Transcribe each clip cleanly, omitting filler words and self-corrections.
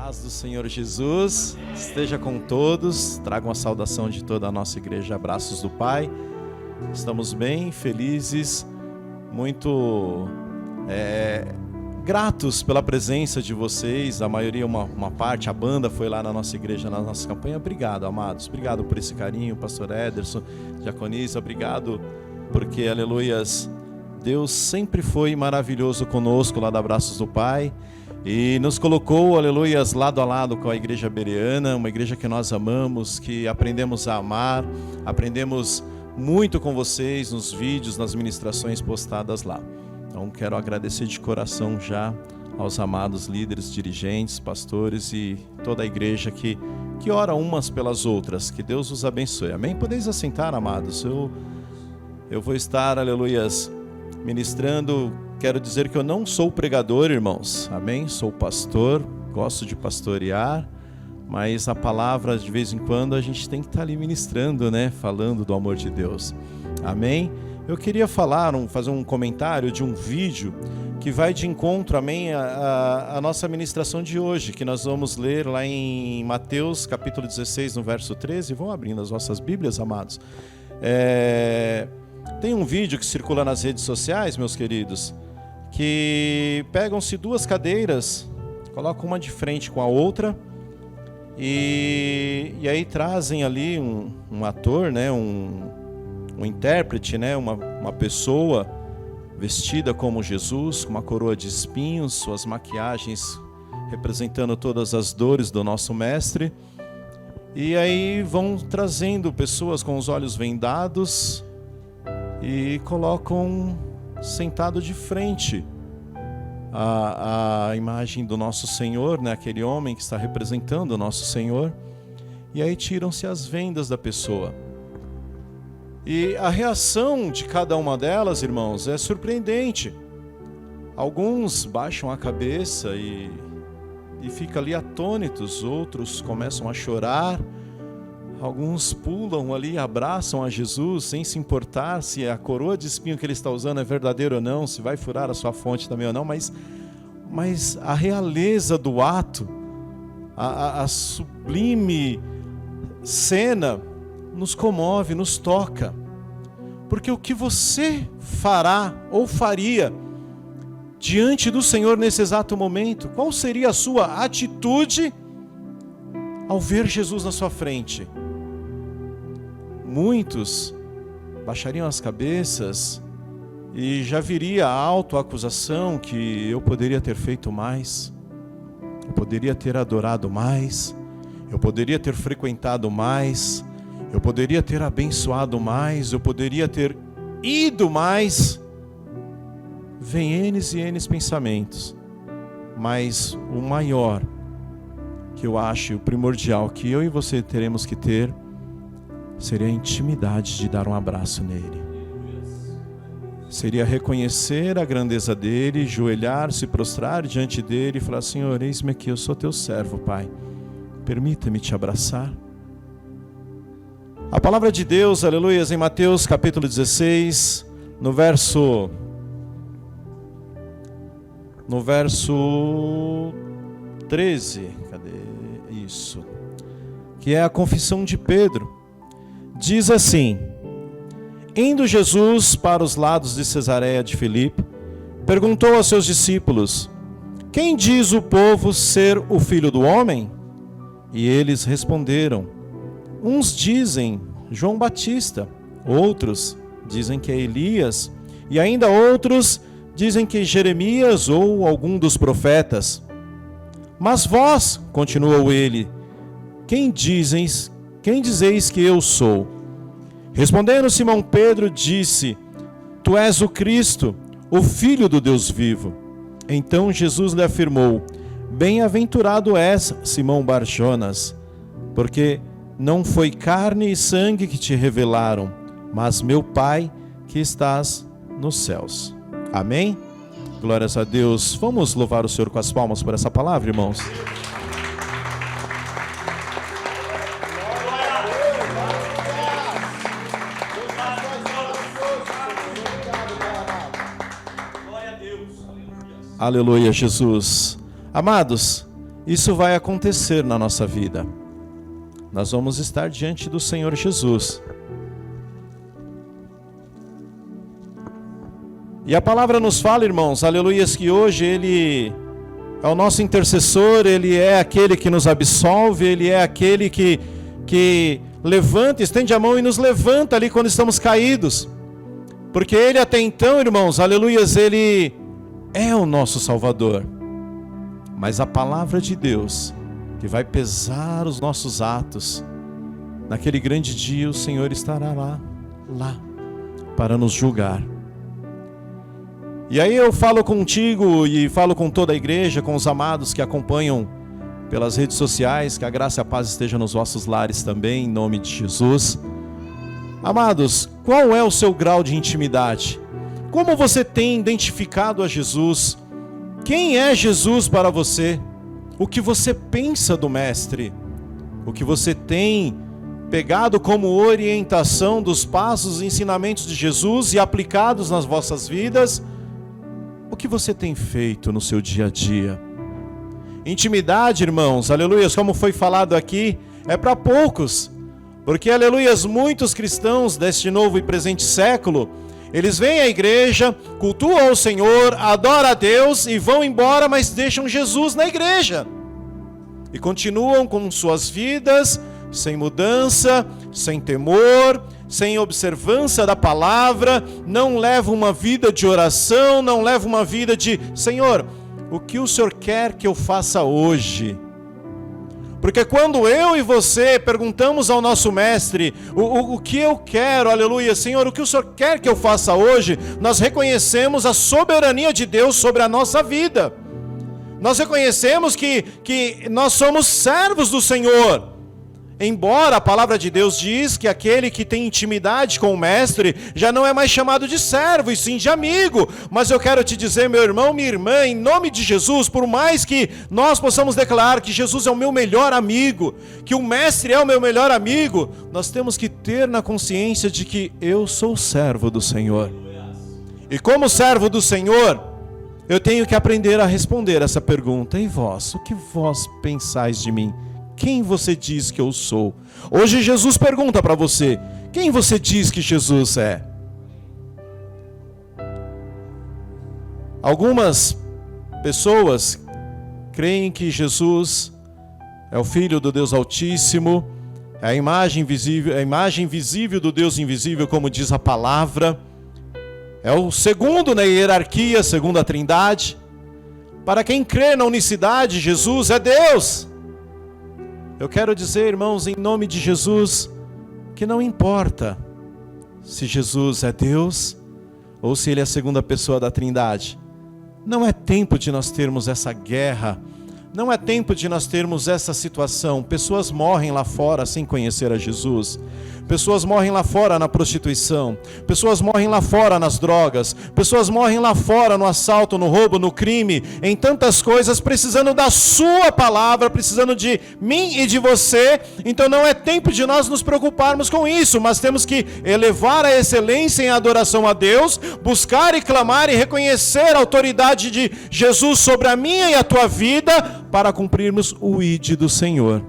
Paz do Senhor Jesus esteja com todos. Trago uma saudação de toda a nossa igreja, abraços do Pai. Estamos bem, felizes, muito gratos pela presença de vocês. A maioria, uma parte, a banda foi lá na nossa igreja, na nossa campanha. Obrigado, amados, obrigado por esse carinho, pastor Ederson, diaconisa, obrigado porque, aleluias, Deus sempre foi maravilhoso conosco lá da Abraços do Pai. E nos colocou, aleluias, lado a lado com a igreja bereana, uma igreja que nós amamos, que aprendemos a amar, aprendemos muito com vocês nos vídeos, nas ministrações postadas lá. Então quero agradecer de coração já aos amados líderes, dirigentes, pastores e toda a igreja que ora umas pelas outras. Que Deus os abençoe. Amém? Podeis assentar, amados. Eu vou estar, aleluias, ministrando. Quero dizer que eu não sou pregador, irmãos, amém? Sou pastor, gosto de pastorear, mas a palavra, de vez em quando, a gente tem que estar ali ministrando, né? Falando do amor de Deus, amém? Eu queria fazer um comentário de um vídeo que vai de encontro, amém, a nossa ministração de hoje, que nós vamos ler lá em Mateus, capítulo 16, no verso 13. Vão abrindo as vossas Bíblias, amados. Tem um vídeo que circula nas redes sociais, meus queridos, que pegam-se duas cadeiras, colocam uma de frente com a outra e aí trazem ali um ator, né, um intérprete, né, uma pessoa vestida como Jesus, com uma coroa de espinhos, suas maquiagens representando todas as dores do nosso mestre, e aí vão trazendo pessoas com os olhos vendados e colocam sentado de frente a imagem do nosso Senhor, né? Aquele homem que está representando o nosso Senhor, e aí tiram-se as vendas da pessoa. E a reação de cada uma delas, irmãos, é surpreendente. Alguns baixam a cabeça e ficam ali atônitos, outros começam a chorar. Alguns pulam ali, abraçam a Jesus sem se importar se a coroa de espinho que ele está usando é verdadeira ou não, se vai furar a sua fonte também ou não, mas a realeza do ato, a sublime cena nos comove, nos toca. Porque o que você fará ou faria diante do Senhor nesse exato momento? Qual seria a sua atitude ao ver Jesus na sua frente? Muitos baixariam as cabeças e já viria a autoacusação que eu poderia ter feito mais, eu poderia ter adorado mais, eu poderia ter frequentado mais, eu poderia ter abençoado mais, eu poderia ter ido mais. Vem N e N pensamentos, mas o maior que eu acho, o primordial que eu e você teremos que ter, seria a intimidade de dar um abraço nele. Seria reconhecer a grandeza dele, joelhar, se prostrar diante dele e falar: Senhor, eis-me aqui, eu sou teu servo, Pai. Permita-me te abraçar. A palavra de Deus, aleluias, em Mateus capítulo 16, no verso 13, cadê isso? Que é a confissão de Pedro. Diz assim: indo Jesus para os lados de Cesareia de Filipe, perguntou aos seus discípulos: quem diz o povo ser o Filho do Homem? E eles responderam: uns dizem João Batista, outros dizem que é Elias, e ainda outros dizem que Jeremias ou algum dos profetas. Mas vós, continuou ele, quem dizeis que eu sou? Respondendo Simão Pedro, disse: tu és o Cristo, o Filho do Deus vivo. Então Jesus lhe afirmou: bem-aventurado és, Simão Bar-Jonas, porque não foi carne e sangue que te revelaram, mas meu Pai que estás nos céus. Amém? Glórias a Deus. Vamos louvar o Senhor com as palmas por essa palavra, irmãos. Aleluia, Jesus. Amados, isso vai acontecer na nossa vida. Nós vamos estar diante do Senhor Jesus. E a palavra nos fala, irmãos, aleluias, que hoje Ele é o nosso intercessor, Ele é aquele que nos absolve, Ele é aquele que levanta, estende a mão e nos levanta ali quando estamos caídos. Porque Ele até então, irmãos, aleluias, Ele é o nosso Salvador. Mas a palavra de Deus, que vai pesar os nossos atos, naquele grande dia o Senhor estará lá, para nos julgar. E aí eu falo contigo e falo com toda a igreja, com os amados que acompanham pelas redes sociais, que a graça e a paz esteja nos vossos lares também, em nome de Jesus. Amados, qual é o seu grau de intimidade? Como você tem identificado a Jesus? Quem é Jesus para você? O que você pensa do Mestre? O que você tem pegado como orientação dos passos e ensinamentos de Jesus e aplicados nas vossas vidas? O que você tem feito no seu dia a dia? Intimidade, irmãos, aleluias, como foi falado aqui, é para poucos. Porque, aleluias, muitos cristãos deste novo e presente século, eles vêm à igreja, cultuam o Senhor, adoram a Deus e vão embora, mas deixam Jesus na igreja. E continuam com suas vidas sem mudança, sem temor, sem observância da palavra, não levam uma vida de oração, não levam uma vida de: Senhor, o que o Senhor quer que eu faça hoje? Porque quando eu e você perguntamos ao nosso Mestre, o que eu quero, aleluia, Senhor, o que o Senhor quer que eu faça hoje, nós reconhecemos a soberania de Deus sobre a nossa vida. Nós reconhecemos que nós somos servos do Senhor. Embora a palavra de Deus diz que aquele que tem intimidade com o Mestre já não é mais chamado de servo, e sim de amigo. Mas eu quero te dizer, meu irmão, minha irmã, em nome de Jesus, por mais que nós possamos declarar que Jesus é o meu melhor amigo, que o Mestre é o meu melhor amigo, nós temos que ter na consciência de que eu sou servo do Senhor. E como servo do Senhor, eu tenho que aprender a responder essa pergunta: e vós, o que vós pensais de mim? Quem você diz que eu sou? Hoje Jesus pergunta para você: quem você diz que Jesus é? Algumas pessoas creem que Jesus é o Filho do Deus Altíssimo, é a imagem visível do Deus invisível, como diz a palavra. É o segundo na hierarquia, segundo a Trindade. Para quem crê na unicidade, Jesus é Deus. Eu quero dizer, irmãos, em nome de Jesus, que não importa se Jesus é Deus ou se Ele é a segunda pessoa da Trindade. Não é tempo de nós termos essa guerra, não é tempo de nós termos essa situação. Pessoas morrem lá fora sem conhecer a Jesus. Pessoas morrem lá fora na prostituição. Pessoas morrem lá fora nas drogas. Pessoas morrem lá fora no assalto, no roubo, no crime, em tantas coisas, precisando da sua palavra, precisando de mim e de você. Então não é tempo de nós nos preocuparmos com isso, mas temos que elevar a excelência em adoração a Deus, buscar e clamar e reconhecer a autoridade de Jesus sobre a minha e a tua vida, para cumprirmos o ID do Senhor.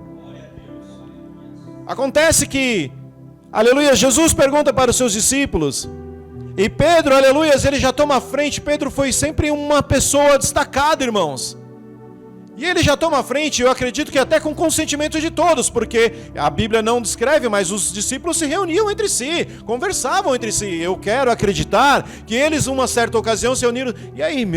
Acontece que, aleluia, Jesus pergunta para os seus discípulos, e Pedro, aleluia, ele já toma a frente. Pedro foi sempre uma pessoa destacada, irmãos, e ele já toma a frente, eu acredito que até com consentimento de todos, porque a Bíblia não descreve, mas os discípulos se reuniam entre si, conversavam entre si. Eu quero acreditar que eles, uma certa ocasião, se reuniram. E aí,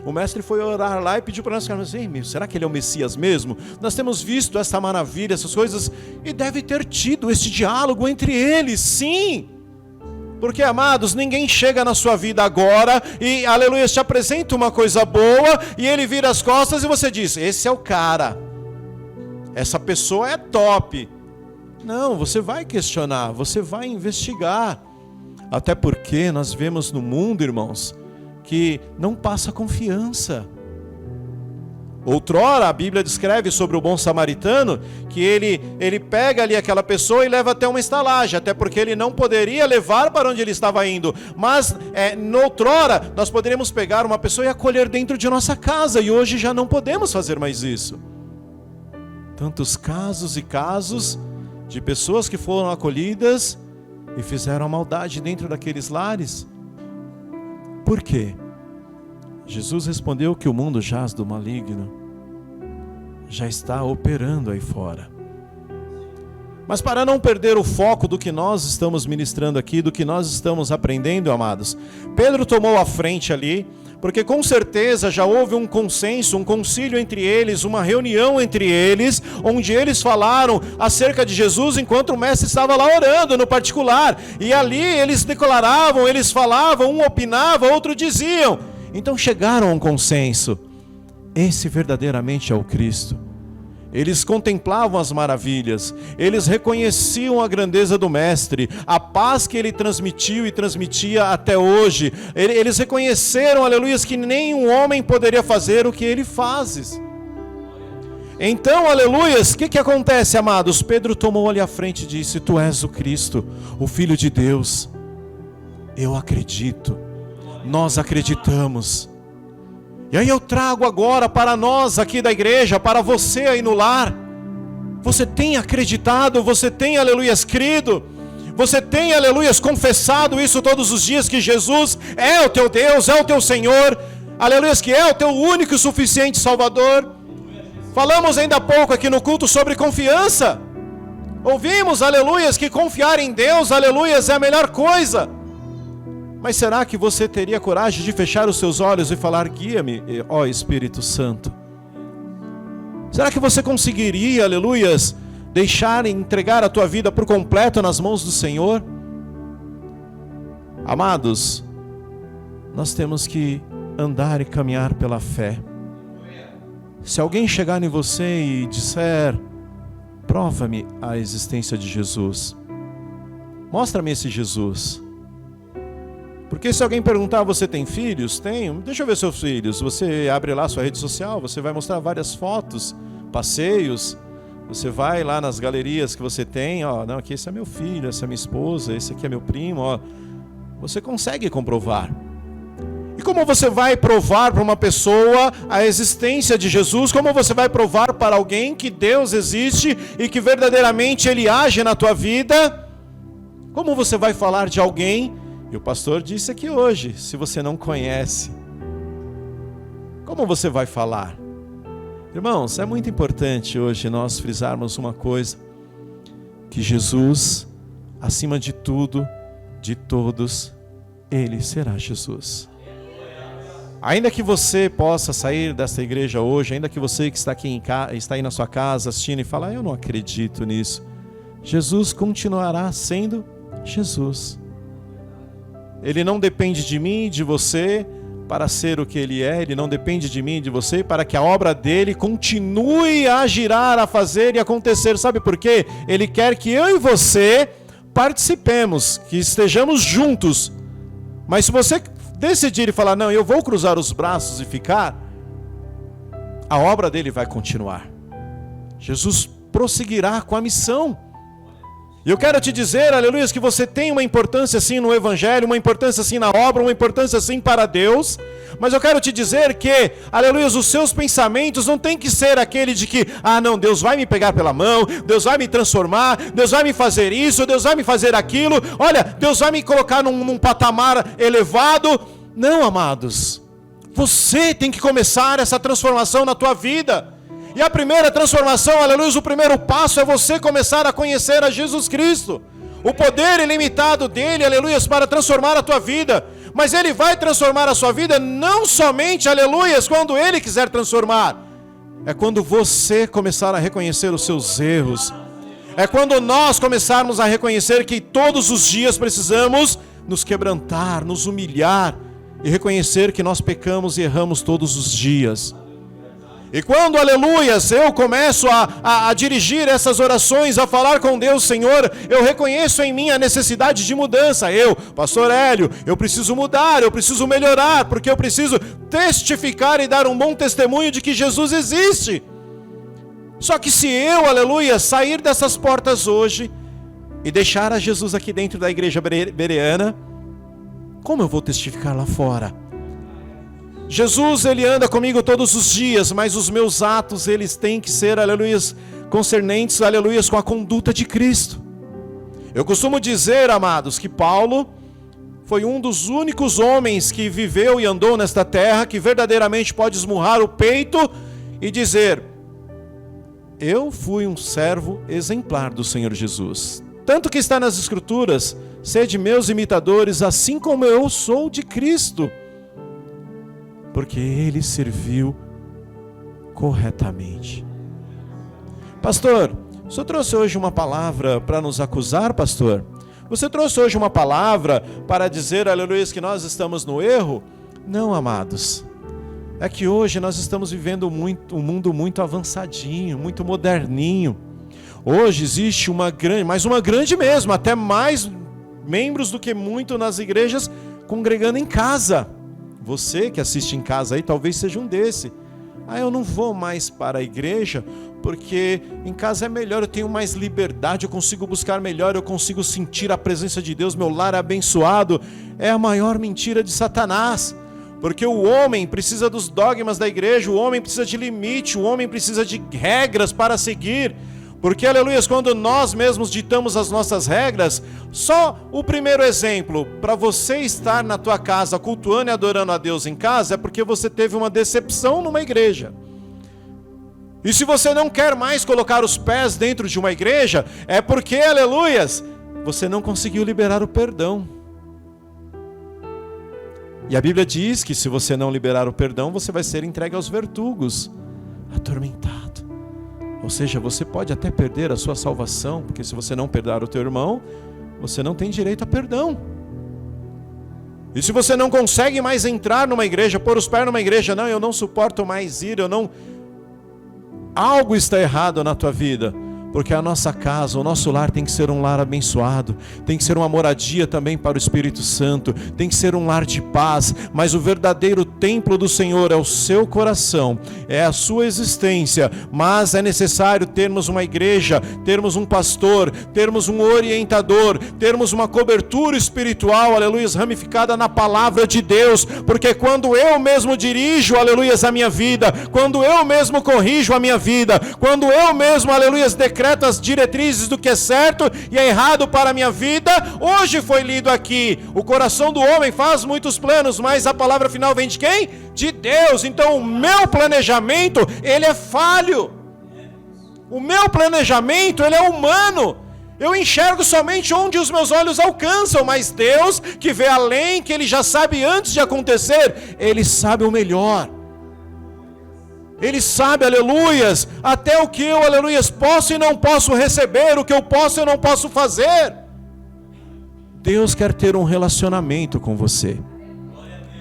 o mestre foi orar lá e pediu para nós ficarmos: será que ele é o Messias mesmo? Nós temos visto essa maravilha, essas coisas, e deve ter tido esse diálogo entre eles, sim. Porque, amados, ninguém chega na sua vida agora e, aleluia, te apresenta uma coisa boa e ele vira as costas e você diz: esse é o cara, essa pessoa é top. Não, você vai questionar, você vai investigar. Até porque nós vemos no mundo, irmãos, que não passa confiança. Outrora a Bíblia descreve sobre o bom samaritano que ele pega ali aquela pessoa e leva até uma estalagem, até porque ele não poderia levar para onde ele estava indo. Mas noutrora nós poderíamos pegar uma pessoa e acolher dentro de nossa casa, e hoje já não podemos fazer mais isso. Tantos casos e casos de pessoas que foram acolhidas e fizeram a maldade dentro daqueles lares. Por quê? Jesus respondeu que o mundo jaz do maligno, já está operando aí fora. Mas para não perder o foco do que nós estamos ministrando aqui, do que nós estamos aprendendo, amados, Pedro tomou a frente ali, porque com certeza já houve um consenso, um concílio entre eles, uma reunião entre eles, onde eles falaram acerca de Jesus enquanto o mestre estava lá orando no particular. E ali eles declaravam, eles falavam, um opinava, outro diziam. Então chegaram a um consenso. Esse verdadeiramente é o Cristo. Eles contemplavam as maravilhas, eles reconheciam a grandeza do Mestre, a paz que ele transmitiu e transmitia até hoje. Eles reconheceram, aleluias, que nenhum homem poderia fazer o que ele faz. Então, aleluias, o que acontece, amados? Pedro tomou ali à frente e disse: Tu és o Cristo, o Filho de Deus. Eu acredito, nós acreditamos. E aí eu trago agora para nós aqui da igreja, para você aí no lar. Você tem acreditado, você tem, aleluias, crido, você tem, aleluias, confessado isso todos os dias, que Jesus é o teu Deus, é o teu Senhor, aleluias, que é o teu único e suficiente Salvador. Falamos ainda há pouco aqui no culto sobre confiança. Ouvimos, aleluias, que confiar em Deus, aleluias, é a melhor coisa. Mas será que você teria coragem de fechar os seus olhos e falar: guia-me, ó Espírito Santo? Será que você conseguiria, aleluias, deixar e entregar a tua vida por completo nas mãos do Senhor? Amados, nós temos que andar e caminhar pela fé. Se alguém chegar em você e disser: prova-me a existência de Jesus, mostra-me esse Jesus. Porque se alguém perguntar: você tem filhos? Tenho. Deixa eu ver seus filhos. Você abre lá sua rede social, você vai mostrar várias fotos, passeios. Você vai lá nas galerias que você tem, ó, não, aqui esse é meu filho, essa é minha esposa, esse aqui é meu primo, ó. Você consegue comprovar. E como você vai provar para uma pessoa a existência de Jesus? Como você vai provar para alguém que Deus existe e que verdadeiramente Ele age na tua vida? Como você vai falar de alguém? E o pastor disse aqui hoje: se você não conhece, como você vai falar? Irmãos, é muito importante hoje nós frisarmos uma coisa: que Jesus, acima de tudo, de todos, Ele será Jesus. Ainda que você possa sair dessa igreja hoje, ainda que você que está aqui está aí na sua casa assistindo e falar: eu não acredito nisso, Jesus continuará sendo Jesus. Ele não depende de mim e de você para ser o que Ele é. Ele não depende de mim e de você para que a obra dEle continue a girar, a fazer e acontecer. Sabe por quê? Ele quer que eu e você participemos, que estejamos juntos. Mas se você decidir e falar: não, eu vou cruzar os braços e ficar, a obra dEle vai continuar. Jesus prosseguirá com a missão. E eu quero te dizer, aleluia, que você tem uma importância sim no Evangelho, uma importância sim na obra, uma importância sim para Deus. Mas eu quero te dizer que, aleluia, os seus pensamentos não tem que ser aquele de que: ah não, Deus vai me pegar pela mão, Deus vai me transformar, Deus vai me fazer isso, Deus vai me fazer aquilo, olha, Deus vai me colocar num patamar elevado. Não, amados, você tem que começar essa transformação na tua vida. E a primeira transformação, aleluia, o primeiro passo é você começar a conhecer a Jesus Cristo. O poder ilimitado dele, aleluia, para transformar a tua vida. Mas ele vai transformar a sua vida não somente, aleluia, quando ele quiser transformar. É quando você começar a reconhecer os seus erros. É quando nós começarmos a reconhecer que todos os dias precisamos nos quebrantar, nos humilhar e reconhecer que nós pecamos e erramos todos os dias. E quando, aleluias, eu começo a dirigir essas orações, a falar com Deus: Senhor, eu reconheço em mim a necessidade de mudança. Eu, pastor Hélio, eu preciso mudar, eu preciso melhorar, porque eu preciso testificar e dar um bom testemunho de que Jesus existe. Só que se eu, aleluia, sair dessas portas hoje e deixar a Jesus aqui dentro da igreja bereana, como eu vou testificar lá fora? Jesus, Ele anda comigo todos os dias, mas os meus atos, eles têm que ser, aleluia, concernentes, aleluias, com a conduta de Cristo. Eu costumo dizer, amados, que Paulo foi um dos únicos homens que viveu e andou nesta terra que verdadeiramente pode esmurrar o peito e dizer: eu fui um servo exemplar do Senhor Jesus. Tanto que está nas Escrituras: sede meus imitadores, assim como eu sou de Cristo. Porque ele serviu corretamente. Pastor, o senhor trouxe hoje uma palavra para nos acusar, pastor? Você trouxe hoje uma palavra para dizer, aleluia, que nós estamos no erro? Não, amados. É que hoje nós estamos vivendo um mundo muito avançadinho, muito moderninho. Hoje existe uma grande mesmo, até mais membros do que muito nas igrejas, congregando em casa. Você que assiste em casa aí, talvez seja um desse. Eu não vou mais para a igreja, porque em casa é melhor, eu tenho mais liberdade, eu consigo buscar melhor, eu consigo sentir a presença de Deus, meu lar é abençoado. É a maior mentira de Satanás. Porque o homem precisa dos dogmas da igreja, o homem precisa de limite, o homem precisa de regras para seguir. Porque, aleluia, quando nós mesmos ditamos as nossas regras, só o primeiro exemplo, para você estar na tua casa cultuando e adorando a Deus em casa, é porque você teve uma decepção numa igreja. E se você não quer mais colocar os pés dentro de uma igreja, é porque, aleluias, você não conseguiu liberar o perdão. E a Bíblia diz que se você não liberar o perdão, você vai ser entregue aos verdugos, atormentado. Ou seja, você pode até perder a sua salvação, porque se você não perdoar o teu irmão, você não tem direito a perdão. E se você não consegue mais entrar numa igreja, pôr os pés numa igreja, não, eu não suporto mais ir, algo está errado na tua vida. Porque a nossa casa, o nosso lar tem que ser um lar abençoado, tem que ser uma moradia também para o Espírito Santo, tem que ser um lar de paz, mas o verdadeiro templo do Senhor é o seu coração, é a sua existência. Mas é necessário termos uma igreja, termos um pastor, termos um orientador, termos uma cobertura espiritual, aleluia, ramificada na palavra de Deus, porque quando eu mesmo dirijo, aleluia, a minha vida, quando eu mesmo corrijo a minha vida, quando eu mesmo, aleluia, decreto as diretrizes do que é certo e é errado para a minha vida. Hoje foi lido aqui: o coração do homem faz muitos planos, mas a palavra final vem de quem? De Deus. Então o meu planejamento, ele é falho. O meu planejamento, ele é humano. Eu enxergo somente onde os meus olhos alcançam, mas Deus, que vê além, que ele já sabe antes de acontecer, ele sabe o melhor. Ele sabe, aleluias, até o que eu, aleluias, posso e não posso receber, o que eu posso e não posso fazer. Deus quer ter um relacionamento com você,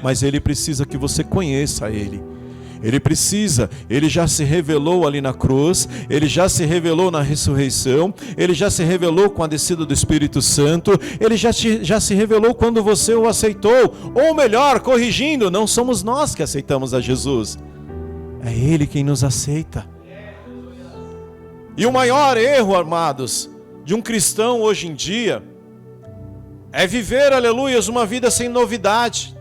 mas Ele precisa que você conheça Ele. Ele já se revelou ali na cruz, Ele já se revelou na ressurreição, Ele já se revelou com a descida do Espírito Santo, Ele já se revelou quando você o aceitou, ou melhor, corrigindo, não somos nós que aceitamos a Jesus, é Ele quem nos aceita. E o maior erro, amados, de um cristão hoje em dia, é viver, aleluias, uma vida sem novidade.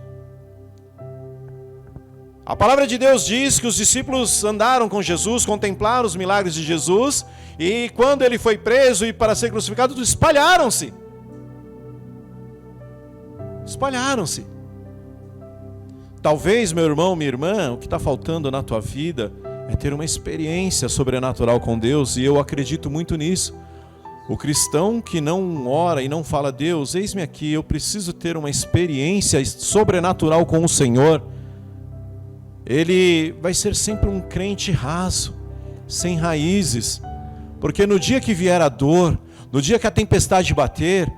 A palavra de Deus diz que os discípulos andaram com Jesus, contemplaram os milagres de Jesus, e quando ele foi preso e para ser crucificado, espalharam-se. Talvez, meu irmão, minha irmã, o que está faltando na tua vida é ter uma experiência sobrenatural com Deus, e eu acredito muito nisso. O cristão que não ora e não fala: Deus, eis-me aqui, eu preciso ter uma experiência sobrenatural com o Senhor, ele vai ser sempre um crente raso, sem raízes, porque no dia que vier a dor, no dia que a tempestade bater,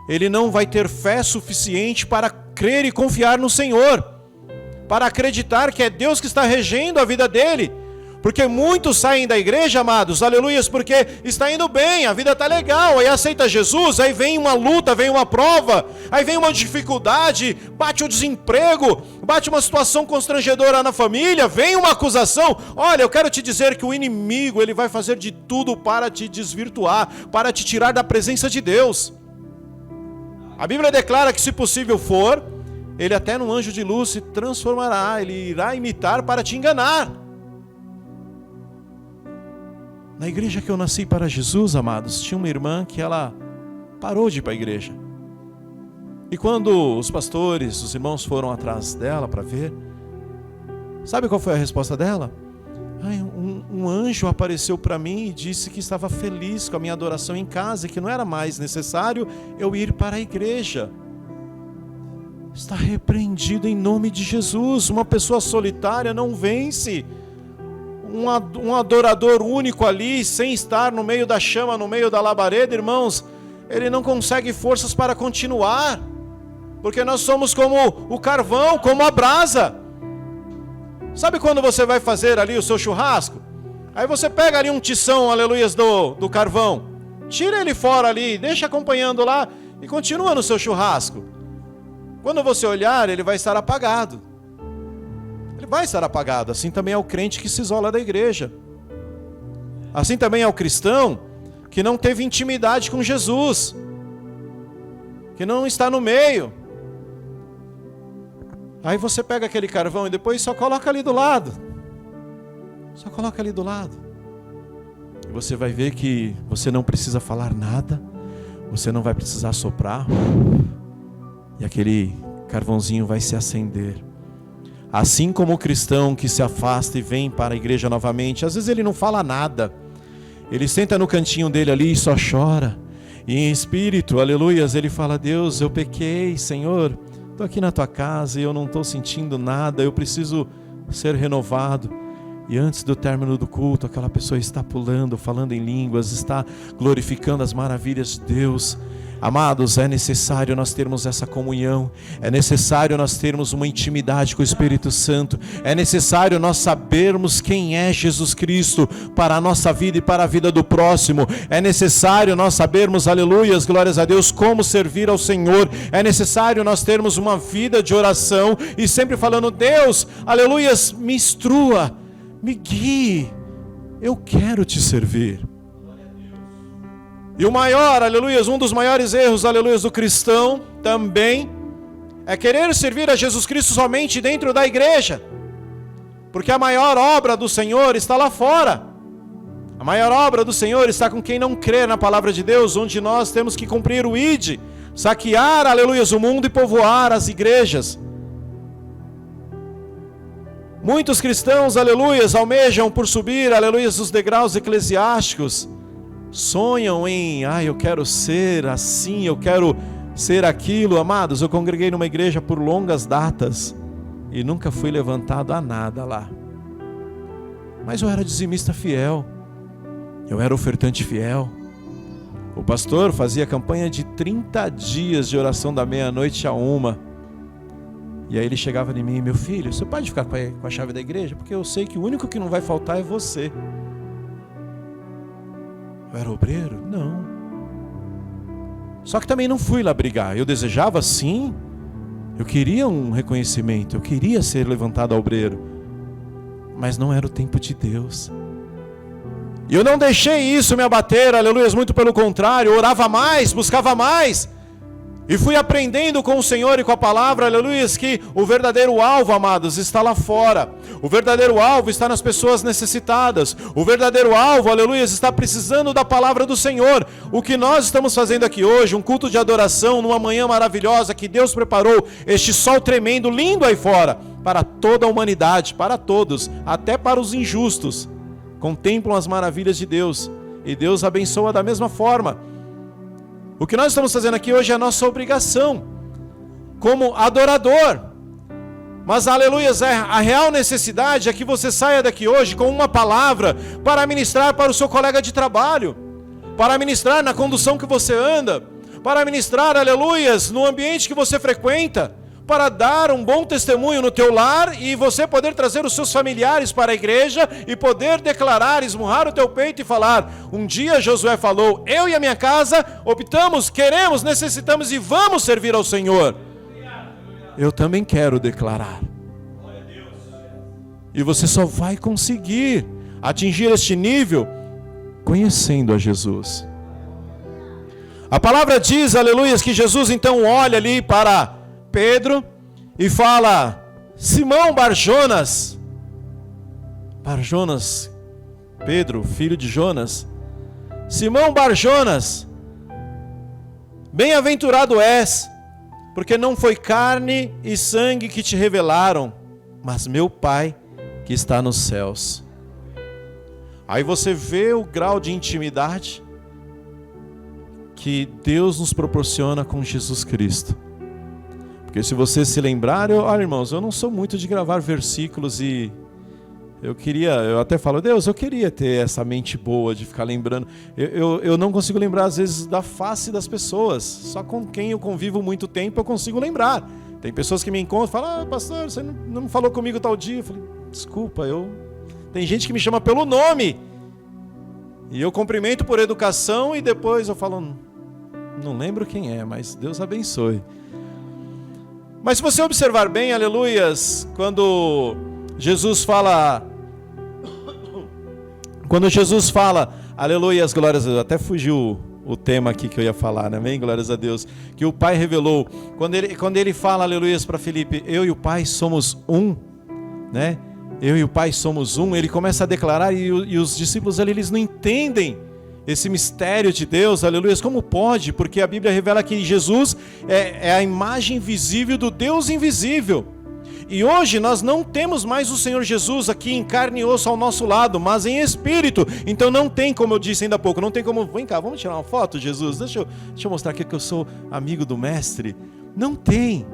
ele não vai ter fé suficiente para crer e confiar no Senhor, para acreditar que é Deus que está regendo a vida dele. Porque muitos saem da igreja, amados, aleluias, porque está indo bem, a vida está legal, aí aceita Jesus, aí vem uma luta, vem uma prova, aí vem uma dificuldade, bate o desemprego, bate uma situação constrangedora na família, vem uma acusação. Olha, eu quero te dizer que o inimigo, ele vai fazer de tudo para te desvirtuar, para te tirar da presença de Deus. A Bíblia declara que, se possível for, ele até num anjo de luz se transformará, ele irá imitar para te enganar. Na igreja que eu nasci para Jesus, amados, tinha uma irmã que ela parou de ir para a igreja. E quando os pastores, os irmãos foram atrás dela para ver, sabe qual foi a resposta dela? Um anjo apareceu para mim e disse que estava feliz com a minha adoração em casa e que não era mais necessário eu ir para a igreja. Está repreendido em nome de Jesus. Uma pessoa solitária não vence. Um adorador único ali, sem estar no meio da chama, no meio da labareda, irmãos, ele não consegue forças para continuar, porque nós somos como o carvão, como a brasa. Sabe quando você vai fazer ali o seu churrasco? Aí você pega ali um tição, aleluias, do carvão, tira ele fora ali, deixa acompanhando lá e continua no seu churrasco. Quando você olhar, ele vai estar apagado. Ele vai estar apagado. Assim também é o crente que se isola da igreja. Assim também é o cristão que não teve intimidade com Jesus, que não está no meio. Aí você pega aquele carvão e depois só coloca ali do lado. Só coloca ali do lado. E você vai ver que você não precisa falar nada. Você não vai precisar soprar. E aquele carvãozinho vai se acender. Assim como o cristão que se afasta e vem para a igreja novamente, às vezes ele não fala nada. Ele senta no cantinho dele ali e só chora. E em espírito, aleluias, ele fala: Deus, eu pequei, Senhor. Estou aqui na tua casa e eu não estou sentindo nada, eu preciso ser renovado. E antes do término do culto, aquela pessoa está pulando, falando em línguas, está glorificando as maravilhas de Deus. Amados, é necessário nós termos essa comunhão, é necessário nós termos uma intimidade com o Espírito Santo, é necessário nós sabermos quem é Jesus Cristo para a nossa vida e para a vida do próximo, é necessário nós sabermos, aleluias, glórias a Deus, como servir ao Senhor, é necessário nós termos uma vida de oração e sempre falando: Deus, aleluias, me instrua, me guie, eu quero te servir. E o maior, aleluias, um dos maiores erros, aleluias, do cristão também é querer servir a Jesus Cristo somente dentro da igreja, porque a maior obra do Senhor está lá fora. A maior obra do Senhor está com quem não crê na palavra de Deus, onde nós temos que cumprir o ID, saquear, aleluias, o mundo e povoar as igrejas. Muitos cristãos, aleluias, almejam por subir, aleluias, os degraus eclesiásticos, sonham em, eu quero ser assim, eu quero ser aquilo. Amados, eu congreguei numa igreja por longas datas e nunca fui levantado a nada lá. Mas eu era dizimista fiel, eu era ofertante fiel. O pastor fazia campanha de 30 dias de oração da meia-noite a 1. E aí ele chegava em mim: meu filho, você pode ficar com a chave da igreja? Porque eu sei que o único que não vai faltar é você. Eu era obreiro? Não. Só que também não fui lá brigar. Eu desejava sim. Eu queria um reconhecimento. Eu queria ser levantado a obreiro. Mas não era o tempo de Deus. E eu não deixei isso me abater, aleluia, muito pelo contrário. Eu orava mais, buscava mais. E fui aprendendo com o Senhor e com a palavra, aleluia, que o verdadeiro alvo, amados, está lá fora. O verdadeiro alvo está nas pessoas necessitadas. O verdadeiro alvo, aleluia, está precisando da palavra do Senhor. O que nós estamos fazendo aqui hoje, um culto de adoração, numa manhã maravilhosa que Deus preparou, este sol tremendo, lindo aí fora, para toda a humanidade, para todos, até para os injustos. Contemplam as maravilhas de Deus. E Deus abençoa da mesma forma. O que nós estamos fazendo aqui hoje é a nossa obrigação, como adorador. Mas, aleluias, a real necessidade é que você saia daqui hoje com uma palavra para ministrar para o seu colega de trabalho, para ministrar na condução que você anda, para ministrar, aleluias, no ambiente que você frequenta, para dar um bom testemunho no teu lar e você poder trazer os seus familiares para a igreja e poder declarar, esmurrar o teu peito e falar: um dia Josué falou, eu e a minha casa optamos, queremos, necessitamos e vamos servir ao Senhor. Eu também quero declarar. E você só vai conseguir atingir este nível conhecendo a Jesus. A palavra diz, aleluia, que Jesus então olha ali para Pedro e fala: Simão Barjonas. Barjonas Pedro, filho de Jonas, Simão Bar-Jonas, bem-aventurado és, porque não foi carne e sangue que te revelaram, mas meu Pai que está nos céus. Aí você vê o grau de intimidade que Deus nos proporciona com Jesus Cristo. Porque se você se lembrar, olha, irmãos, eu não sou muito de gravar versículos e eu até falo, Deus, eu queria ter essa mente boa de ficar lembrando. Eu não consigo lembrar às vezes da face das pessoas, só com quem eu convivo muito tempo eu consigo lembrar. Tem pessoas que me encontram e falam, pastor, você não falou comigo tal dia. Eu falei, desculpa, tem gente que me chama pelo nome e eu cumprimento por educação e depois eu falo, não lembro quem é, mas Deus abençoe. Mas se você observar bem, aleluias, quando Jesus fala, aleluias, glórias a Deus, até fugiu o tema aqui que eu ia falar, amém? Glórias a Deus, que o Pai revelou, quando ele fala, aleluias, para Filipe, eu e o Pai somos um, né? Eu e o Pai somos um, ele começa a declarar e os discípulos ali, eles não entendem esse mistério de Deus, aleluias, como pode? Porque a Bíblia revela que Jesus é a imagem visível do Deus invisível. E hoje nós não temos mais o Senhor Jesus aqui em carne e osso ao nosso lado, mas em espírito. Então não tem, como eu disse ainda há pouco, não tem como, vem cá, vamos tirar uma foto, Jesus? Deixa eu mostrar aqui que eu sou amigo do Mestre. Não tem.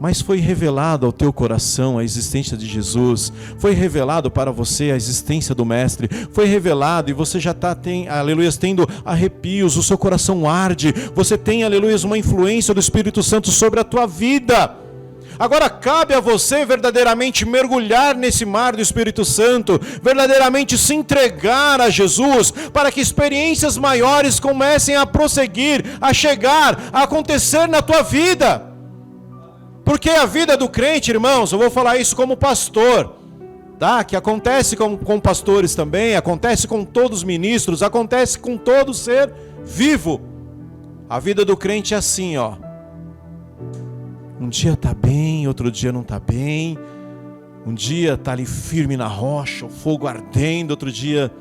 Mas foi revelado ao teu coração a existência de Jesus, foi revelado para você a existência do Mestre, foi revelado e você já está, aleluias, tendo arrepios, o seu coração arde, você tem, aleluias, uma influência do Espírito Santo sobre a tua vida. Agora cabe a você verdadeiramente mergulhar nesse mar do Espírito Santo, verdadeiramente se entregar a Jesus, para que experiências maiores comecem a prosseguir, a chegar, a acontecer na tua vida. Porque a vida do crente, irmãos, eu vou falar isso como pastor, tá? Que acontece com pastores também, acontece com todos os ministros, acontece com todo ser vivo. A vida do crente é assim, ó. Um dia está bem, outro dia não está bem. Um dia está ali firme na rocha, o fogo ardendo. Outro dia,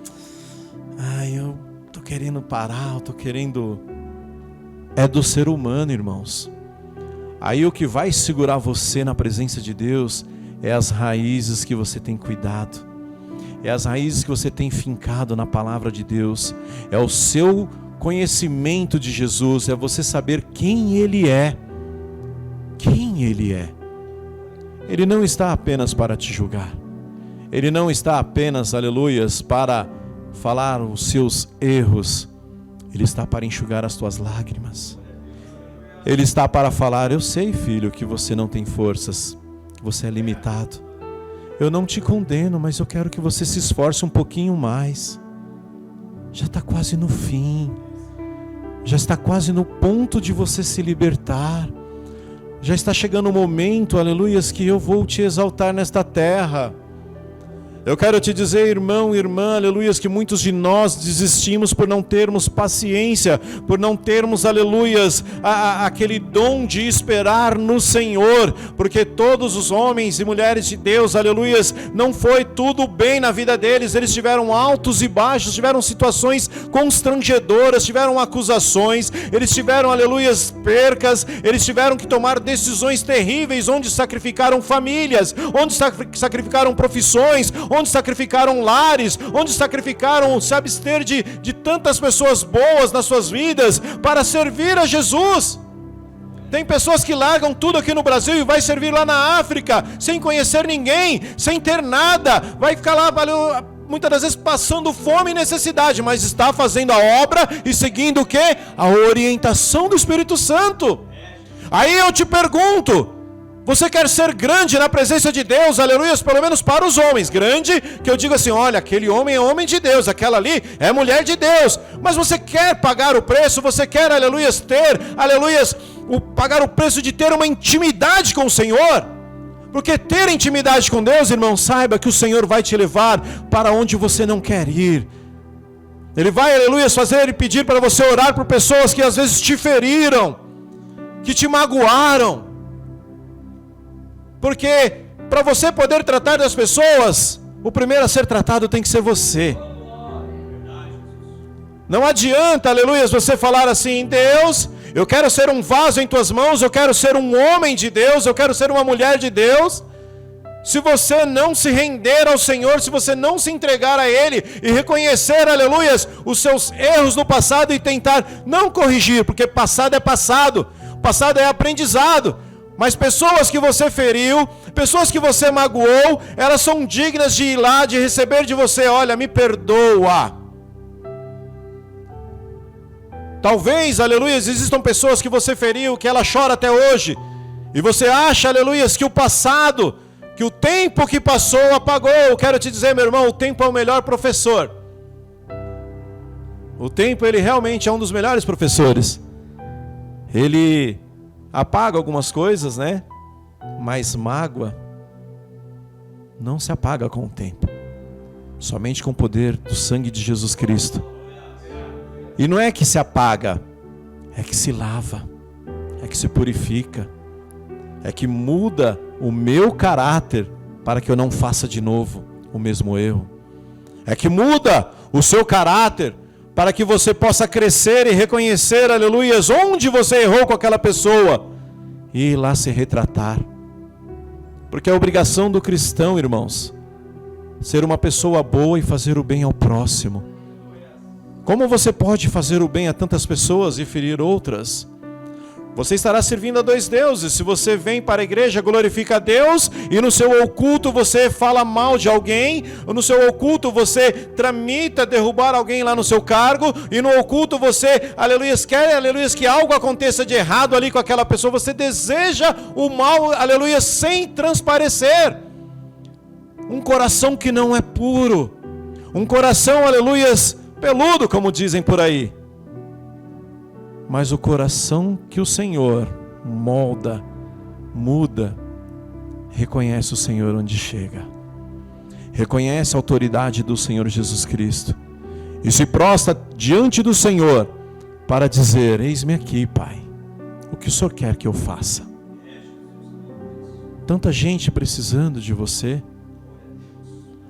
eu estou querendo parar, eu estou querendo... É do ser humano, irmãos. Aí o que vai segurar você na presença de Deus é as raízes que você tem cuidado. É as raízes que você tem fincado na palavra de Deus. É o seu conhecimento de Jesus, é você saber quem Ele é. Quem Ele é. Ele não está apenas para te julgar. Ele não está apenas, aleluias, para falar os seus erros. Ele está para enxugar as tuas lágrimas. Ele está para falar, eu sei, filho, que você não tem forças, que você é limitado. Eu não te condeno, mas eu quero que você se esforce um pouquinho mais. Já está quase no fim. Já está quase no ponto de você se libertar. Já está chegando o momento, aleluias, que eu vou te exaltar nesta terra. Eu quero te dizer, irmão, irmã, aleluias, que muitos de nós desistimos por não termos paciência, por não termos, aleluias, aquele dom de esperar no Senhor, porque todos os homens e mulheres de Deus, aleluias, não foi tudo bem na vida deles, eles tiveram altos e baixos, tiveram situações constrangedoras, tiveram acusações, eles tiveram, aleluias, percas, eles tiveram que tomar decisões terríveis, onde sacrificaram famílias, onde sacrificaram profissões, onde sacrificaram lares, onde sacrificaram se abster de tantas pessoas boas nas suas vidas para servir a Jesus. Tem pessoas que largam tudo aqui no Brasil e vai servir lá na África, sem conhecer ninguém, sem ter nada, vai ficar lá, muitas das vezes passando fome e necessidade, mas está fazendo a obra e seguindo o quê? A orientação do Espírito Santo. Aí eu te pergunto, você quer ser grande na presença de Deus, aleluias, pelo menos para os homens, grande, que eu digo assim, olha, aquele homem é homem de Deus, aquela ali é mulher de Deus, mas você quer pagar o preço, você quer, aleluias, ter, aleluias, pagar o preço de ter uma intimidade com o Senhor, porque ter intimidade com Deus, irmão, saiba que o Senhor vai te levar para onde você não quer ir. Ele vai, aleluias, fazer e pedir para você orar por pessoas que às vezes te feriram, que te magoaram, porque para você poder tratar das pessoas O primeiro a ser tratado tem que ser você. Não adianta, aleluia, você falar assim: Deus, eu quero ser um vaso em tuas mãos, eu quero ser um homem de Deus, eu quero ser uma mulher de Deus. Se você não se render ao Senhor, se você não se entregar a Ele e reconhecer, aleluias, os seus erros no passado e tentar não corrigir, porque passado é passado aprendizado. Mas pessoas que você feriu, pessoas que você magoou, elas são dignas de ir lá, de receber de você: olha, me perdoa. Talvez, aleluias, existam pessoas que você feriu, que ela chora até hoje, e você acha, aleluias, que o passado, que o tempo que passou apagou. Eu quero te dizer, meu irmão, o tempo é o melhor professor. O tempo, ele realmente é um dos melhores professores. Ele apaga algumas coisas, né? Mas mágoa não se apaga com o tempo. Somente com o poder do sangue de Jesus Cristo. E não é que se apaga, é que se lava, é que se purifica, é que muda o meu caráter para que eu não faça de novo o mesmo erro. É que muda o seu caráter para que você possa crescer e reconhecer, aleluias, onde você errou com aquela pessoa e ir lá se retratar. Porque é a obrigação do cristão, irmãos, ser uma pessoa boa e fazer o bem ao próximo. Como você pode fazer o bem a tantas pessoas e ferir outras? Você estará servindo a dois deuses. Se você vem para a igreja, glorifica a Deus, e no seu oculto você fala mal de alguém, ou no seu oculto você tramita derrubar alguém lá no seu cargo, e no oculto você, aleluias, quer, aleluias, que algo aconteça de errado ali com aquela pessoa, você deseja o mal, aleluias, sem transparecer. Um coração que não é puro, um coração, aleluias, peludo, como dizem por aí. Mas o coração que o Senhor molda, muda, reconhece o Senhor onde chega, reconhece a autoridade do Senhor Jesus Cristo e se prostra diante do Senhor para dizer: eis-me aqui, Pai, o que o Senhor quer que eu faça? Tanta gente precisando de você.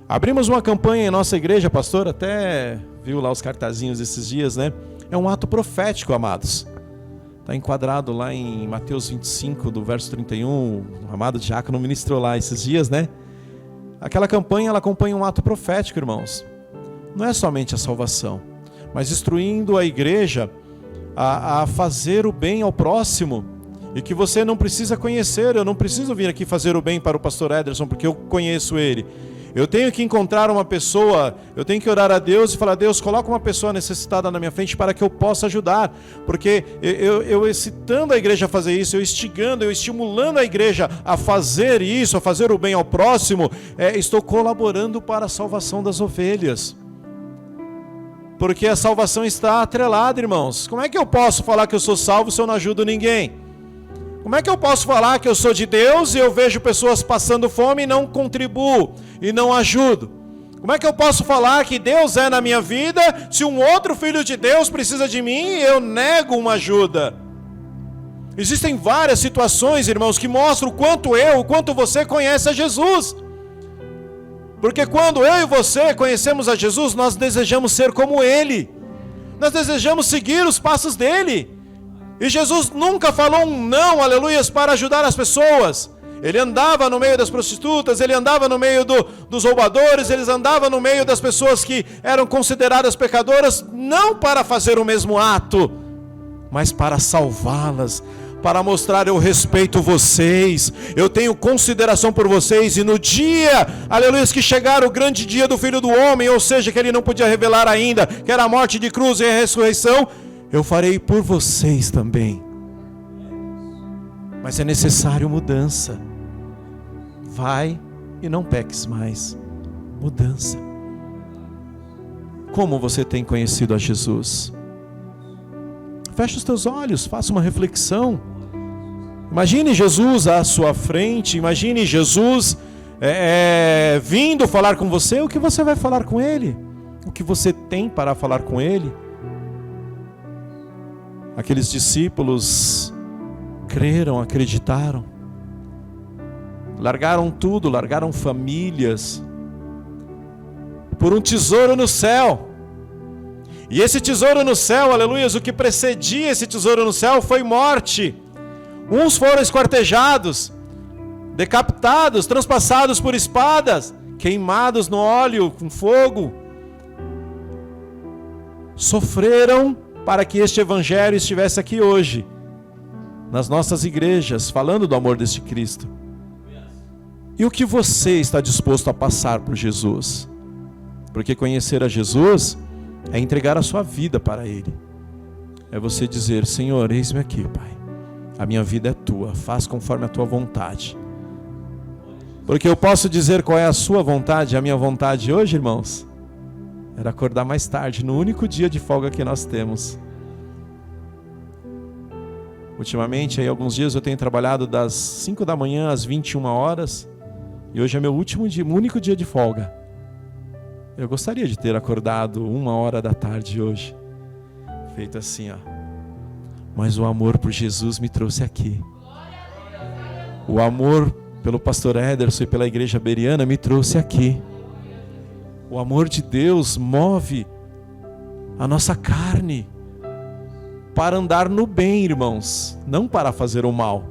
Abrimos uma campanha em nossa igreja, pastor, até viu lá os cartazinhos esses dias, né? É um ato profético, amados. Está enquadrado lá em Mateus 25, do verso 31. O amado diácono ministrou lá esses dias, né? Aquela campanha, ela acompanha um ato profético, irmãos. Não é somente a salvação, mas instruindo a igreja a fazer o bem ao próximo. E que você não precisa conhecer. Eu não preciso vir aqui fazer o bem para o pastor Ederson, porque eu conheço ele. Eu tenho que encontrar uma pessoa, eu tenho que orar a Deus e falar: Deus, coloca uma pessoa necessitada na minha frente para que eu possa ajudar. Porque eu excitando a igreja a fazer isso, eu instigando, eu estimulando a igreja a fazer isso, a fazer o bem ao próximo, estou colaborando para a salvação das ovelhas. Porque a salvação está atrelada, irmãos. Como é que eu posso falar que eu sou salvo se eu não ajudo ninguém? Como é que eu posso falar que eu sou de Deus e eu vejo pessoas passando fome e não contribuo e não ajudo? Como é que eu posso falar que Deus é na minha vida se um outro filho de Deus precisa de mim e eu nego uma ajuda? Existem várias situações, irmãos, que mostram o quanto você conhece a Jesus. Porque quando eu e você conhecemos a Jesus, nós desejamos ser como Ele. Nós desejamos seguir os passos dEle. E Jesus nunca falou um não, aleluias, para ajudar as pessoas. Ele andava no meio das prostitutas, ele andava no meio dos roubadores, ele andava no meio das pessoas que eram consideradas pecadoras, não para fazer o mesmo ato, mas para salvá-las, para mostrar: eu respeito vocês, eu tenho consideração por vocês, e no dia, aleluia, que chegar o grande dia do Filho do Homem, ou seja, que ele não podia revelar ainda, que era a morte de cruz e a ressurreição, eu farei por vocês também. Mas é necessário mudança. Vai e não peques mais. Mudança. Como você tem conhecido a Jesus? Feche os teus olhos, faça uma reflexão. Imagine Jesus à sua frente, imagine Jesus vindo falar com você. O que você vai falar com Ele? O que você tem para falar com Ele? Aqueles discípulos creram, acreditaram, largaram tudo, largaram famílias, por um tesouro no céu. E esse tesouro no céu, aleluias, o que precedia esse tesouro no céu foi morte. Uns foram esquartejados, decapitados, transpassados por espadas, queimados no óleo com fogo. Sofreram para que este evangelho estivesse aqui hoje, nas nossas igrejas, falando do amor deste Cristo. E o que você está disposto a passar por Jesus? Porque conhecer a Jesus é entregar a sua vida para Ele. É você dizer: Senhor, eis-me aqui, Pai. A minha vida é Tua, faz conforme a Tua vontade. Porque eu posso dizer qual é a sua vontade. A minha vontade hoje, irmãos, era acordar mais tarde, no único dia de folga que nós temos. Ultimamente, aí alguns dias eu tenho trabalhado das 5 da manhã às 21 horas. E hoje é meu último dia, único dia de folga. Eu gostaria de ter acordado 1h da tarde hoje. Feito assim, ó. Mas o amor por Jesus me trouxe aqui. O amor pelo pastor Ederson e pela igreja Beriana me trouxe aqui. O amor de Deus move a nossa carne para andar no bem, irmãos, não para fazer o mal.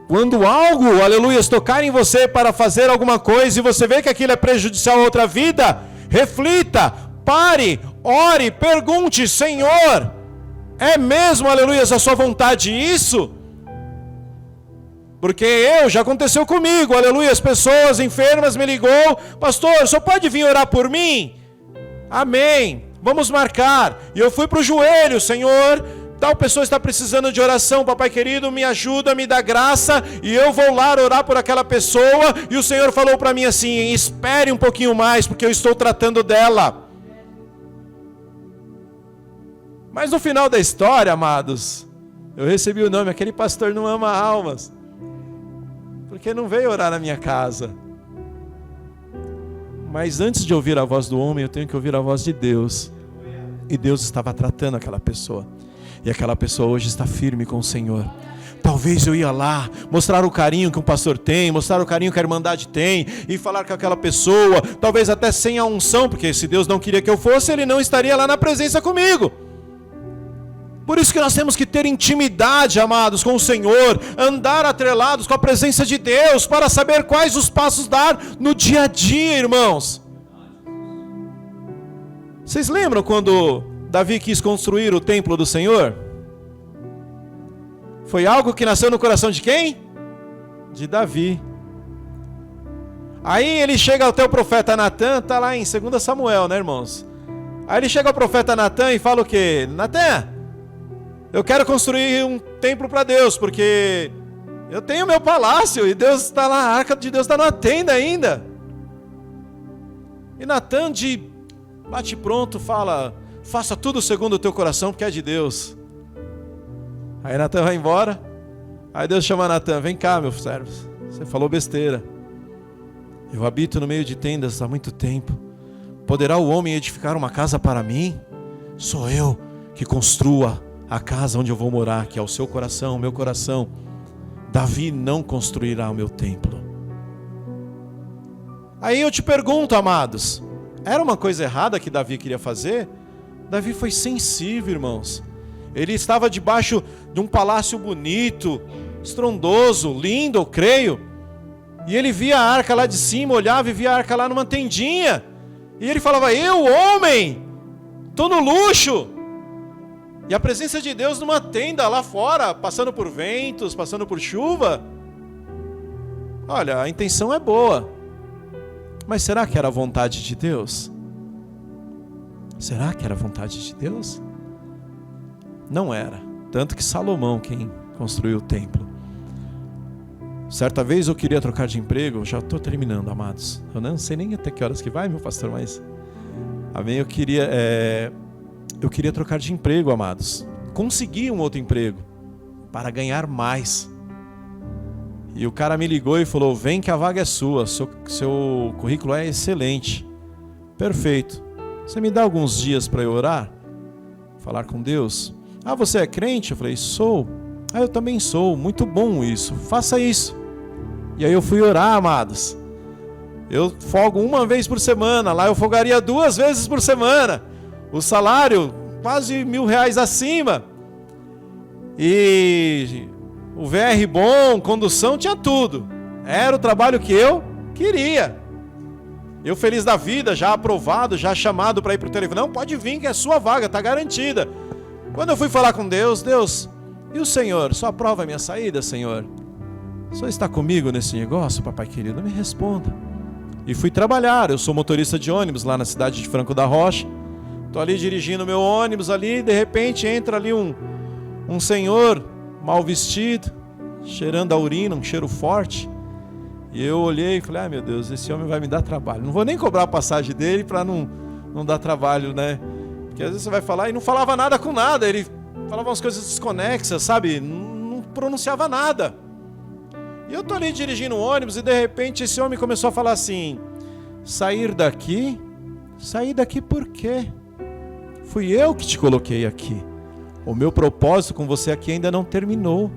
Quando algo, aleluia, tocar em você para fazer alguma coisa e você vê que aquilo é prejudicial a outra vida, reflita, pare, ore, pergunte: Senhor, é mesmo, aleluia, a sua vontade isso? Porque já aconteceu comigo, aleluia, as pessoas enfermas me ligou: pastor, só pode vir orar por mim? Amém, vamos marcar. E eu fui para o joelho: Senhor, tal pessoa está precisando de oração, papai querido, me ajuda, me dá graça, e eu vou lá orar por aquela pessoa. E o Senhor falou para mim assim: espere um pouquinho mais, porque eu estou tratando dela. Mas no final da história, amados, eu recebi o nome: aquele pastor não ama almas, porque não veio orar na minha casa. Mas antes de ouvir a voz do homem, eu tenho que ouvir a voz de Deus. E Deus estava tratando aquela pessoa. E aquela pessoa hoje está firme com o Senhor. Talvez eu ia lá mostrar o carinho que um pastor tem, mostrar o carinho que a Irmandade tem, e falar com aquela pessoa, talvez até sem a unção, porque se Deus não queria que eu fosse, Ele não estaria lá na presença comigo. Por isso que nós temos que ter intimidade, amados, com o Senhor, andar atrelados com a presença de Deus, para saber quais os passos dar no dia a dia, irmãos. Vocês lembram quando Davi quis construir o templo do Senhor? Foi algo que nasceu no coração de quem? De Davi. Aí ele chega até o profeta Natã, está lá em 2 Samuel, né, irmãos? Aí ele chega ao profeta Natã e fala o quê? Natã, eu quero construir um templo para Deus, porque eu tenho meu palácio e Deus está lá, a arca de Deus está numa tenda ainda. E Natã, de bate pronto, fala: faça tudo segundo o teu coração, porque é de Deus. Aí Natã vai embora. Aí Deus chama Natã: vem cá, meu servo, você falou besteira. Eu habito no meio de tendas há muito tempo. Poderá o homem edificar uma casa para mim? Sou eu que construa a casa onde eu vou morar, que é o seu coração, o meu coração. Davi não construirá o meu templo. Aí eu te pergunto, amados, era uma coisa errada que Davi queria fazer? Davi foi sensível, irmãos. Ele estava debaixo de um palácio bonito, estrondoso, lindo, eu creio. E ele via a arca lá de cima, olhava e via a arca lá numa tendinha. E ele falava: eu, homem, estou no luxo. E a presença de Deus numa tenda lá fora, passando por ventos, passando por chuva. Olha, a intenção é boa. Mas será que era a vontade de Deus? Será que era a vontade de Deus? Não era. Tanto que Salomão, quem construiu o templo. Certa vez eu queria trocar de emprego. Já estou terminando, amados. Eu não sei nem até que horas que vai, meu pastor, mas... Amém, eu queria trocar de emprego, amados. Consegui um outro emprego para ganhar mais. E o cara me ligou e falou: vem que a vaga é sua, seu currículo é excelente. Perfeito. Você me dá alguns dias para eu orar? Falar com Deus? Ah, você é crente? Eu falei: sou. Ah, eu também sou. Muito bom isso. Faça isso. E aí eu fui orar, amados. Eu folgo uma vez por semana, lá eu folgaria 2 vezes por semana. O salário quase R$1.000 acima. E o VR bom, condução, tinha tudo. Era o trabalho que eu queria. Eu feliz da vida, já aprovado, já chamado para ir para o telefone. Não, pode vir que é sua vaga, está garantida. Quando eu fui falar com Deus, Deus, e o Senhor? Só aprova a minha saída, Senhor? O Senhor está comigo nesse negócio, papai querido? Me responda. E fui trabalhar, eu sou motorista de ônibus lá na cidade de Franco da Rocha. Estou ali dirigindo meu ônibus ali, de repente entra ali um senhor mal vestido, cheirando a urina, um cheiro forte. E eu olhei e falei, meu Deus, esse homem vai me dar trabalho. Não vou nem cobrar a passagem dele para não dar trabalho, né? Porque às vezes você vai falar e não falava nada com nada. Ele falava umas coisas desconexas, sabe? Não pronunciava nada. E eu tô ali dirigindo um ônibus e de repente esse homem começou a falar assim, sair daqui? Sair daqui por quê? Fui eu que te coloquei aqui. O meu propósito com você aqui ainda não terminou.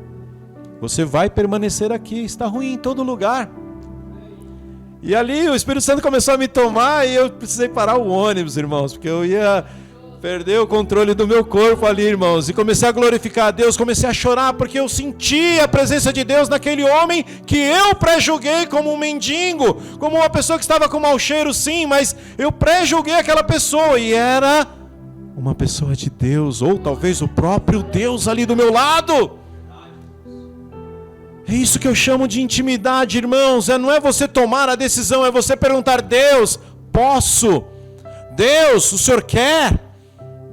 Você vai permanecer aqui, está ruim em todo lugar. E ali o Espírito Santo começou a me tomar e eu precisei parar o ônibus, irmãos, porque eu ia perder o controle do meu corpo ali, irmãos. E comecei a glorificar a Deus, comecei a chorar, porque eu senti a presença de Deus naquele homem que eu pré-julguei como um mendigo, como uma pessoa que estava com mau cheiro, sim, mas eu pré-julguei aquela pessoa e era uma pessoa de Deus, ou talvez o próprio Deus ali do meu lado. É isso que eu chamo de intimidade, irmãos. Não é você tomar a decisão, é você perguntar, Deus, posso? Deus, o Senhor quer?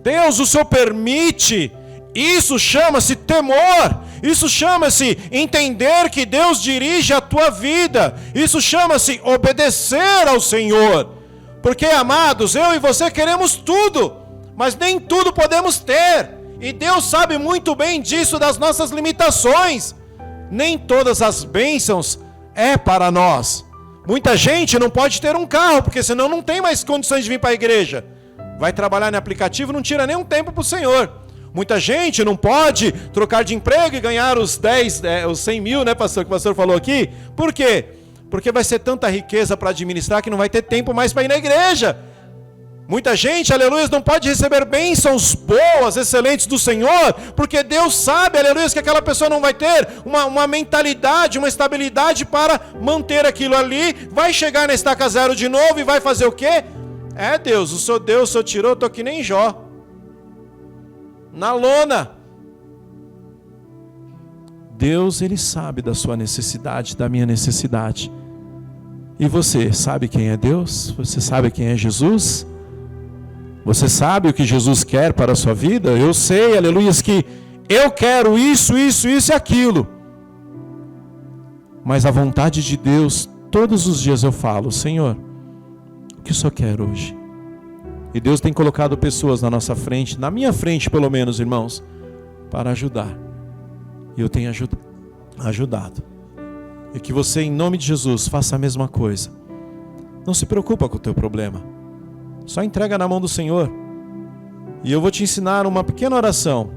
Deus, o Senhor permite? Isso chama-se temor. Isso chama-se entender que Deus dirige a tua vida. Isso chama-se obedecer ao Senhor. Porque, amados, eu e você queremos tudo, mas nem tudo podemos ter. E Deus sabe muito bem disso, das nossas limitações. Nem todas as bênçãos é para nós. Muita gente não pode ter um carro, porque senão não tem mais condições de vir para a igreja. Vai trabalhar no aplicativo, não tira nem um tempo para o Senhor. Muita gente não pode trocar de emprego e ganhar os 100 mil, né, pastor, que o pastor falou aqui. Por quê? Porque vai ser tanta riqueza para administrar que não vai ter tempo mais para ir na igreja. Muita gente, aleluia, não pode receber bênçãos boas, excelentes do Senhor, porque Deus sabe, aleluia, que aquela pessoa não vai ter uma mentalidade, uma estabilidade para manter aquilo ali, vai chegar na estaca zero de novo e vai fazer o quê? Deus, o Senhor tirou, eu estou que nem Jó, na lona. Deus, Ele sabe da sua necessidade, da minha necessidade. E você sabe quem é Deus? Você sabe quem é Jesus? Você sabe o que Jesus quer para a sua vida? Eu sei, aleluia, que eu quero isso, isso, isso e aquilo. Mas a vontade de Deus, todos os dias eu falo, Senhor, o que o Senhor quer hoje? E Deus tem colocado pessoas na nossa frente, na minha frente pelo menos, irmãos, para ajudar. E eu tenho ajudado. E que você, em nome de Jesus, faça a mesma coisa. Não se preocupa com o teu problema. Só entrega na mão do Senhor. E eu vou te ensinar uma pequena oração.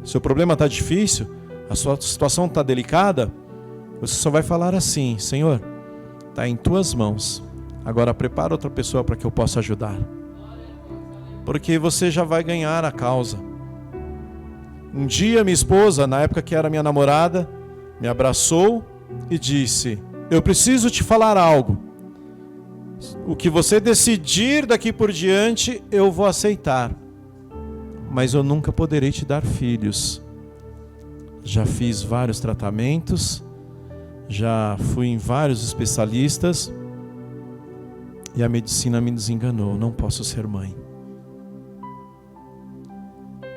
Seu problema está difícil, a sua situação está delicada, você só vai falar assim, Senhor, está em tuas mãos. Agora prepara outra pessoa para que eu possa ajudar. Porque você já vai ganhar a causa. Um dia minha esposa, na época que era minha namorada, me abraçou e disse, eu preciso te falar algo. O que você decidir daqui por diante, eu vou aceitar. Mas eu nunca poderei te dar filhos. Já fiz vários tratamentos, já fui em vários especialistas, e a medicina me desenganou, não posso ser mãe.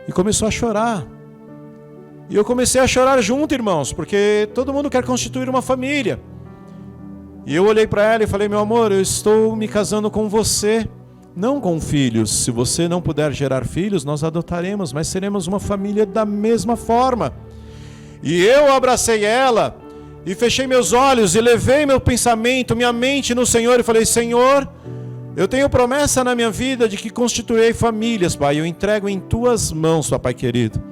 E começou a chorar. E eu comecei a chorar junto, irmãos, porque todo mundo quer constituir uma família. E eu olhei para ela e falei, meu amor, eu estou me casando com você, não com filhos. Se você não puder gerar filhos, nós adotaremos, mas seremos uma família da mesma forma. E eu abracei ela e fechei meus olhos e levei meu pensamento, minha mente no Senhor e falei, Senhor, eu tenho promessa na minha vida de que constituirei famílias, Pai. Eu entrego em tuas mãos, Papai querido.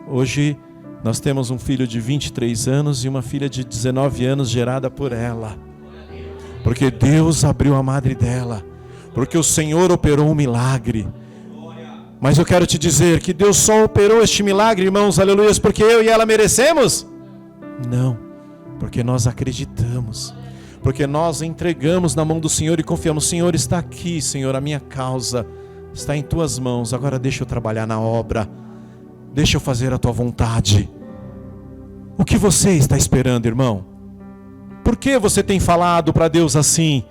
Hoje nós temos um filho de 23 anos e uma filha de 19 anos gerada por ela. porque Deus abriu a madre dela, porque o Senhor operou um milagre. Mas eu quero te dizer que Deus só operou este milagre, irmãos, aleluias, porque eu e ela merecemos? Não, porque nós acreditamos, porque nós entregamos na mão do Senhor e confiamos. Senhor, está aqui, Senhor, a minha causa está em tuas mãos, agora deixa eu trabalhar na obra, deixa eu fazer a tua vontade. O que você está esperando, irmão? Por que você tem falado para Deus assim?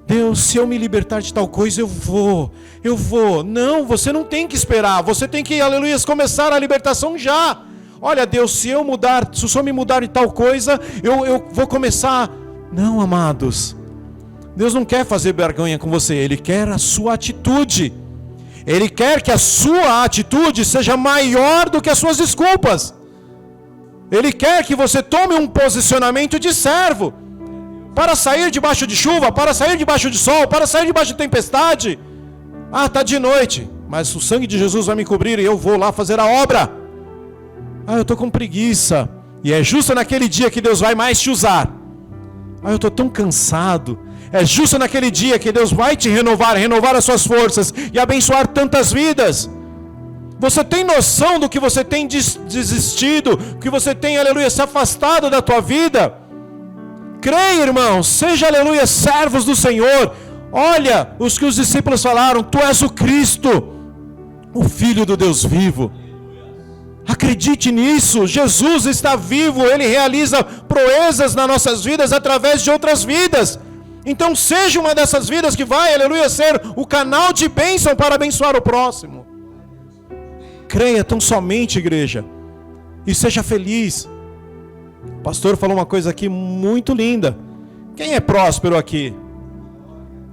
Deus, se eu me libertar de tal coisa, eu vou. Não, você não tem que esperar, você tem que, aleluia, começar a libertação já. Olha, Deus, se o Senhor me mudar de tal coisa, eu vou começar. Não, amados, Deus não quer fazer vergonha com você, Ele quer a sua atitude. Ele quer que a sua atitude seja maior do que as suas desculpas. Ele quer que você tome um posicionamento de servo, para sair debaixo de chuva, para sair debaixo de sol, para sair debaixo de tempestade. Ah, está de noite, mas o sangue de Jesus vai me cobrir e eu vou lá fazer a obra. Ah, eu estou com preguiça, e é justo naquele dia que Deus vai mais te usar. Ah, eu estou tão cansado. É justo naquele dia que Deus vai te renovar as suas forças e abençoar tantas vidas. Você tem noção do que você tem desistido, que você tem, aleluia, se afastado da tua vida? Creia, irmão, seja, aleluia, servos do Senhor. Olha os que os discípulos falaram: tu és o Cristo, o Filho do Deus vivo. Acredite nisso, Jesus está vivo, Ele realiza proezas nas nossas vidas através de outras vidas. Então seja uma dessas vidas que vai, aleluia, ser o canal de bênção para abençoar o próximo. Creia tão somente, igreja, e seja feliz. O pastor falou uma coisa aqui muito linda. Quem é próspero aqui?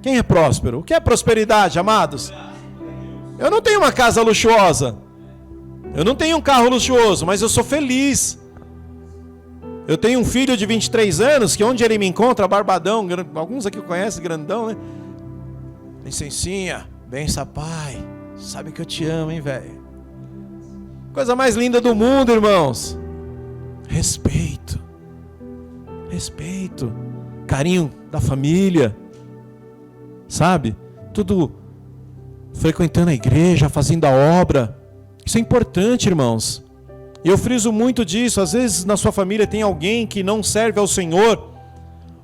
Quem é próspero? O que é prosperidade, amados? Eu não tenho uma casa luxuosa, eu não tenho um carro luxuoso, mas eu sou feliz. Eu tenho um filho de 23 anos, que onde ele me encontra, barbadão, alguns aqui conhecem, grandão, né? Licencinha, benção, pai, sabe que eu te amo, hein, velho? Coisa mais linda do mundo, irmãos. Respeito, carinho da família, sabe? Tudo frequentando a igreja, fazendo a obra. Isso é importante, irmãos. E eu friso muito disso. Às vezes na sua família tem alguém que não serve ao Senhor.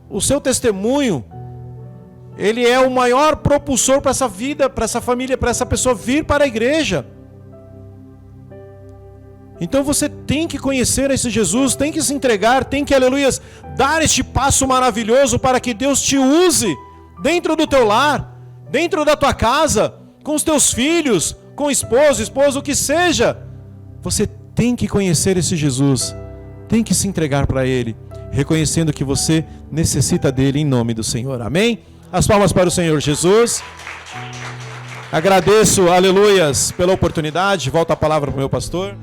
O seu testemunho, ele é o maior propulsor para essa vida, para essa família, para essa pessoa vir para a igreja. Então você tem que conhecer esse Jesus, tem que se entregar, tem que, aleluia, dar este passo maravilhoso para que Deus te use dentro do teu lar, dentro da tua casa, com os teus filhos, com esposo, o que seja. Você tem que conhecer esse Jesus, tem que se entregar para Ele, reconhecendo que você necessita dele em nome do Senhor. Amém? As palmas para o Senhor Jesus. Agradeço, aleluias, pela oportunidade. Volta a palavra para o meu pastor.